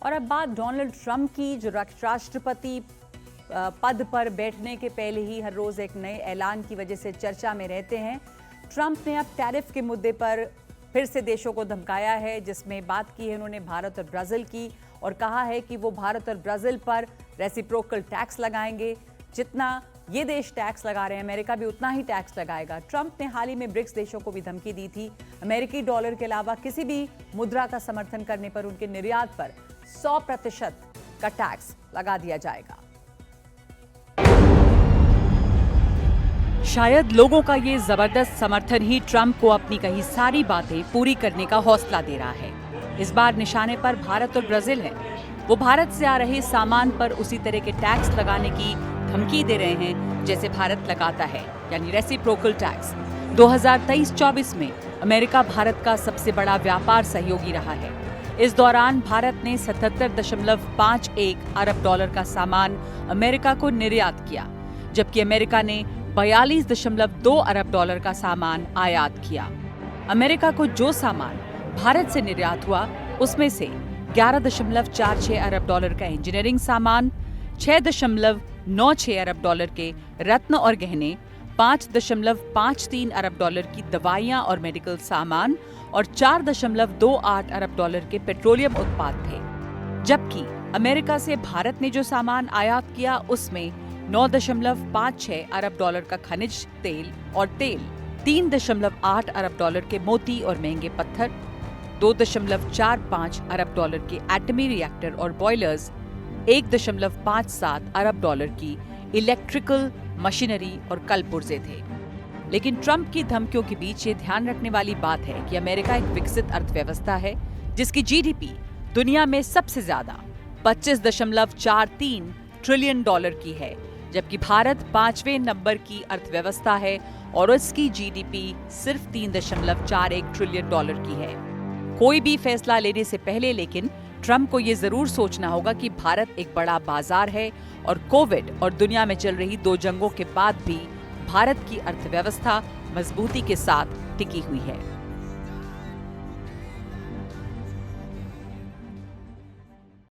और अब बात डोनाल्ड ट्रंप की, जो राष्ट्रपति पद पर बैठने के पहले ही हर रोज एक नए ऐलान की वजह से चर्चा में रहते हैं। ट्रंप ने अब टैरिफ के मुद्दे पर फिर से देशों को धमकाया है, जिसमें बात की है उन्होंने भारत और ब्राजील की और कहा है कि वो भारत और ब्राजील पर रेसिप्रोकल टैक्स लगाएंगे। जितना ये देश टैक्स लगा रहे हैं, अमेरिका भी उतना ही टैक्स लगाएगा। ट्रंप ने हाल ही में ब्रिक्स देशों को भी धमकी दी थी, अमेरिकी डॉलर के अलावा किसी भी मुद्रा का समर्थन करने पर उनके निर्यात पर 100% का टैक्स लगा दिया जाएगा। शायद लोगों का ये जबरदस्त समर्थन ही ट्रंप को अपनी कही सारी बातें पूरी करने का हौसला दे रहा है। इस बार निशाने पर भारत और ब्राजील है। वो भारत से आ रहे सामान पर उसी तरह के टैक्स लगाने की धमकी दे रहे हैं जैसे भारत लगाता है, यानी रेसिप्रोकल टैक्स। 2023-24 में अमेरिका भारत का सबसे बड़ा व्यापार सहयोगी रहा है। इस दौरान भारत ने 77.51 अरब डॉलर का सामान अमेरिका को निर्यात किया, जबकि अमेरिका ने 42.2 अरब डॉलर का सामान आयात किया। अमेरिका को जो सामान भारत से निर्यात हुआ, उसमें से 11.46 अरब डॉलर का इंजीनियरिंग सामान, 6.96 अरब डॉलर के रत्न और गहने, 5.53 अरब डॉलर की दवाइयां और मेडिकल सामान और 4.28 अरब डॉलर के पेट्रोलियम उत्पाद थे। जबकि अमेरिका से भारत ने जो सामान आयात किया, उसमें 9.56 अरब डॉलर का खनिज तेल और तेल, 3.8 अरब डॉलर के मोती और महंगे पत्थर, 2.45 अरब डॉलर के एटमी रिएक्टर और बॉयलर्स, 1.57 अरब डॉलर की इलेक्ट्रिकल मशीनरी और कल पुर्जे थे। लेकिन ट्रंप की धमकियों के बीच ये ध्यान रखने वाली बात है कि अमेरिका एक विकसित अर्थव्यवस्था है, जिसकी जीडीपी दुनिया में सबसे ज्यादा 25.43 ट्रिलियन डॉलर की है, जबकि भारत 5वें नंबर की अर्थव्यवस्था है और उसकी जीडीपी सिर्फ 3.41 ट्रिलियन डॉलर की है। कोई भी फैसला लेने से पहले लेकिन ट्रंप को ये जरूर सोचना होगा कि भारत एक बड़ा बाजार है और कोविड और दुनिया में चल रही 2 जंगों के बाद भी भारत की अर्थव्यवस्था मजबूती के साथ टिकी हुई है।